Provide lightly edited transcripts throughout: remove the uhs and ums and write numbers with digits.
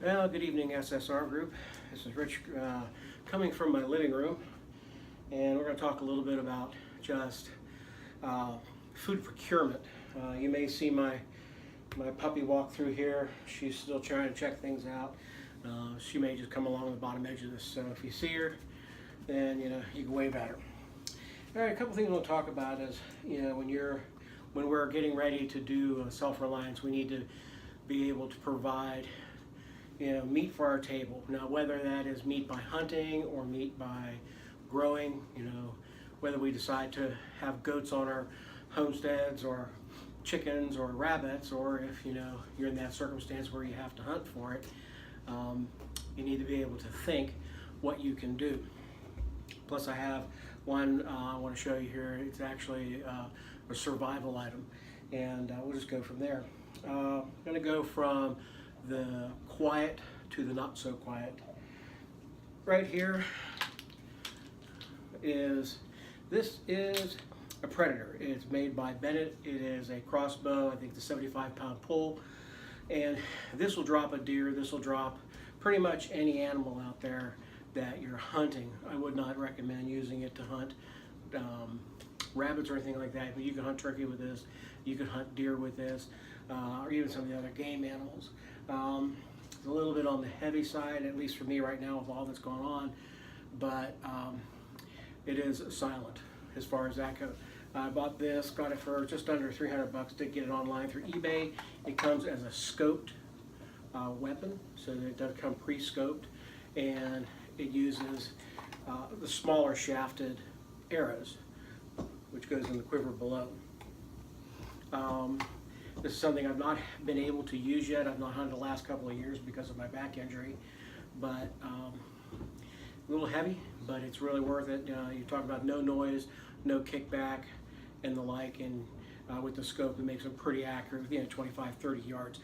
Well, good evening, SSR group. This is Rich coming from my living room, and we're going to talk a little bit about just food procurement. You may see my puppy walk through here. She's still trying to check things out. She may just come along the bottom edge of this. So if you see her, then you can wave at her. All right, a couple things we'll talk about is when we're getting ready to do self-reliance, we need to be able to provide meat for our table. Now, whether that is meat by hunting or meat by growing, whether we decide to have goats on our homesteads or chickens or rabbits, or if you're in that circumstance where you have to hunt for it, you need to be able to think what you can do. Plus, I have one I want to show you here. It's actually a survival item, and we'll just go from there. I'm going to go from the quiet to the not so quiet. Right here this is a Predator. It's made by Bennett. It is a crossbow. I think it's a 75-pound pull, and this will drop a deer. This will drop pretty much any animal out there that you're hunting. I would not recommend using it to hunt rabbits or anything like that, but you can hunt turkey with this, you can hunt deer with this, or even some of the other game animals. It's a little bit on the heavy side, at least for me right now with all that's going on, but it is silent as far as that goes. I bought this, got it for just under 300 bucks, did get it online through eBay. It comes as a scoped weapon, so it does come pre-scoped, and it uses the smaller shafted arrows, which goes in the quiver below. This is something I've not been able to use yet. I've not hunted the last couple of years because of my back injury, but a little heavy, but it's really worth it. You talk about no noise, no kickback, and the like, and with the scope it makes them pretty accurate within 25, 30 yards.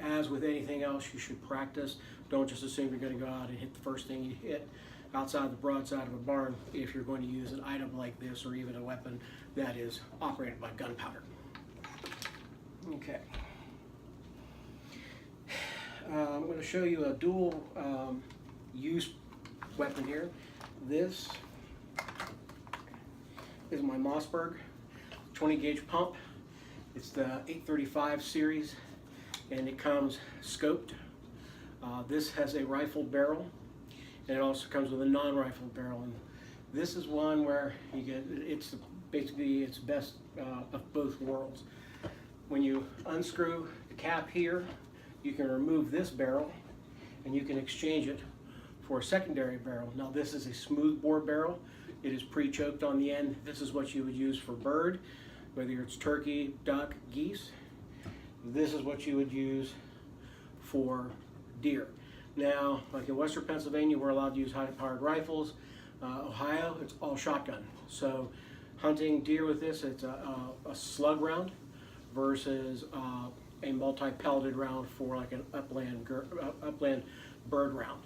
As with anything else, you should practice. Don't just assume you're going to go out and hit the first thing you hit outside the broadside of a barn if you're going to use an item like this, or even a weapon that is operated by gunpowder. Okay. I'm going to show you a dual use weapon here. This is my Mossberg 20 gauge pump. It's the 835 series, and it comes scoped. This has a rifled barrel, and it also comes with a non-rifled barrel. And this is one where you get, basically it's best of both worlds. When you unscrew the cap here, you can remove this barrel and you can exchange it for a secondary barrel. Now, this is a smooth bore barrel. It is pre-choked on the end. This is what you would use for bird, whether it's turkey, duck, geese. This is what you would use for deer. Now, like in Western Pennsylvania, we're allowed to use high-powered rifles. Ohio, it's all shotgun. So hunting deer with this, it's a slug round versus a multi-pelleted round for like an upland bird round.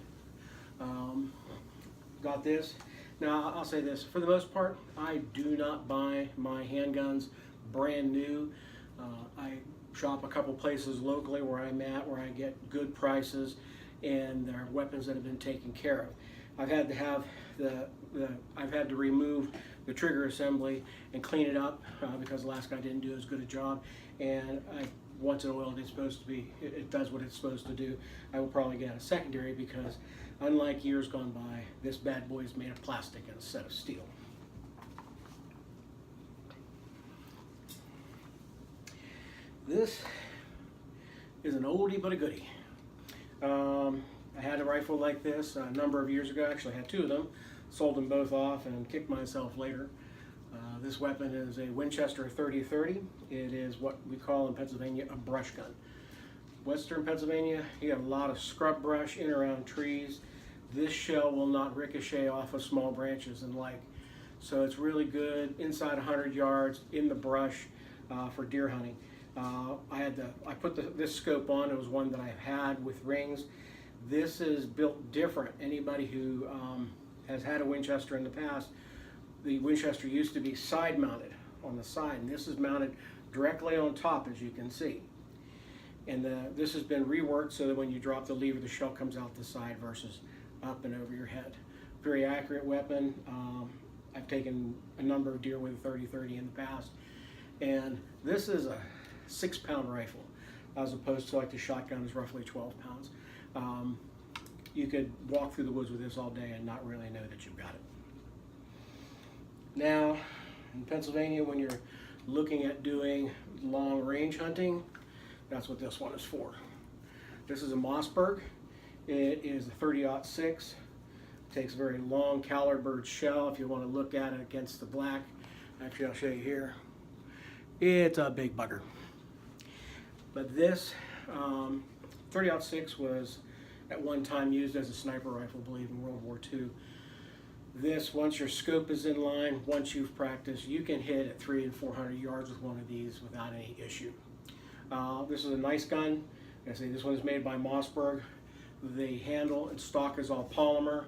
Got this. Now, I'll say this, for the most part, I do not buy my handguns brand new. I shop a couple places locally where I'm at, where I get good prices, and they're weapons that have been taken care of. I've had to have I've had to remove the trigger assembly and clean it up because the last guy didn't do as good a job. And once it oiled, it does what it's supposed to do. I will probably get a secondary because, unlike years gone by, this bad boy is made of plastic instead of steel. This is an oldie but a goodie. I had a rifle like this a number of years ago. Actually, I had two of them. Sold them both off and kicked myself later. This weapon is a Winchester 30-30. It is what we call in Pennsylvania a brush gun. Western Pennsylvania, you have a lot of scrub brush in and around trees. This shell will not ricochet off of small branches and like. So it's really good inside 100 yards in the brush for deer hunting. I put this scope on. It was one that I've had with rings. This is built different. Anybody who has had a Winchester in the past, the Winchester used to be side mounted on the side, and this is mounted directly on top, as you can see. And this has been reworked so that when you drop the lever, the shell comes out the side versus up and over your head. Very accurate weapon. I've taken a number of deer with a 30-30 in the past. And this is a 6-pound rifle, as opposed to like the shotgun is roughly 12 pounds. You could walk through the woods with this all day and not really know that you've got it. Now, in Pennsylvania, when you're looking at doing long range hunting, that's what this one is for. This is a Mossberg. It is a 30-06. Takes a very long colored bird shell. If you want to look at it against the black, actually I'll show you here. It's a big bugger. But this 30-06 was at one time used as a sniper rifle, I believe, in World War II. This, once your scope is in line, once you've practiced, you can hit at 300 and 400 yards with one of these without any issue. This is a nice gun. Like I say, this one is made by Mossberg. The handle and stock is all polymer.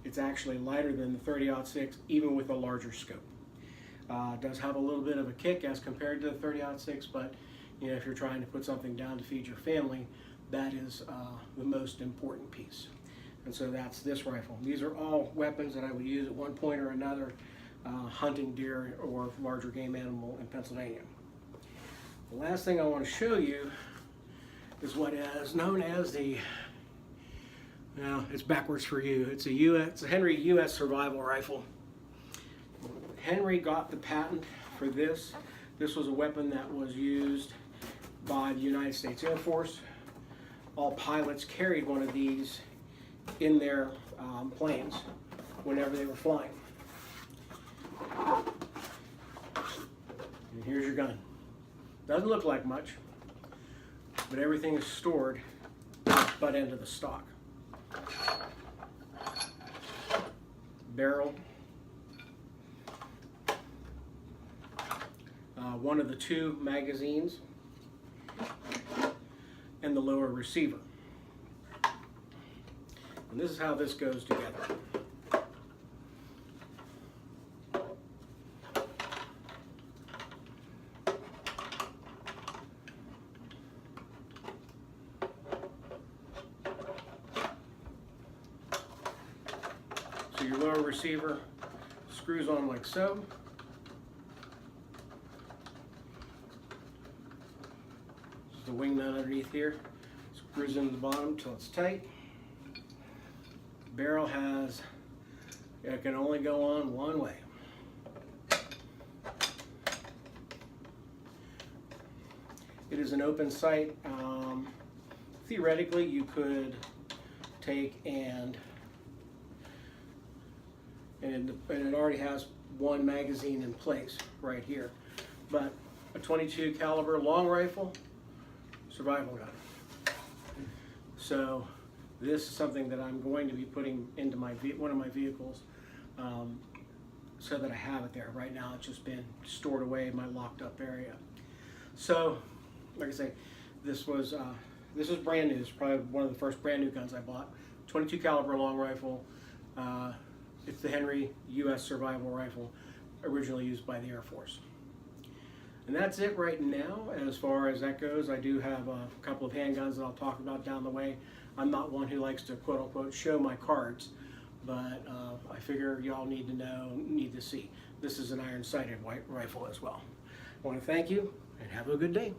It's actually lighter than the 30-06, even with a larger scope. It does have a little bit of a kick as compared to the 30-06, but you know, if you're trying to put something down to feed your family, that is the most important piece. And so that's this rifle. These are all weapons that I would use at one point or another hunting deer or larger game animal in Pennsylvania. The last thing I want to show you is what is known as the, now it's backwards for you, it's a Henry U.S. survival rifle. Henry got the patent for this. This was a weapon that was used by the United States Air Force. All pilots carried one of these in their planes whenever they were flying. And here's your gun. Doesn't look like much, but everything is stored at the butt end of the stock. Barrel. One of the 2 magazines, and the lower receiver. And this is how this goes together. So your lower receiver screws on like so. The wing nut underneath here screws into the bottom until it's tight. Barrel has, it can only go on one way. It is an open sight. Theoretically, you could take and it already has one magazine in place right here. But a 22 caliber long rifle, survival gun. So this is something that I'm going to be putting into one of my vehicles so that I have it there. Right now it's just been stored away in my locked up area. So like I say, this was brand new. It's probably one of the first brand new guns I bought. 22 caliber long rifle. It's the Henry U.S. survival rifle, originally used by the Air Force. And that's it right now as far as that goes. I do have a couple of handguns that I'll talk about down the way. I'm not one who likes to quote unquote show my cards, but I figure y'all need to know, need to see. This is an iron sighted white rifle as well. I want to thank you and have a good day.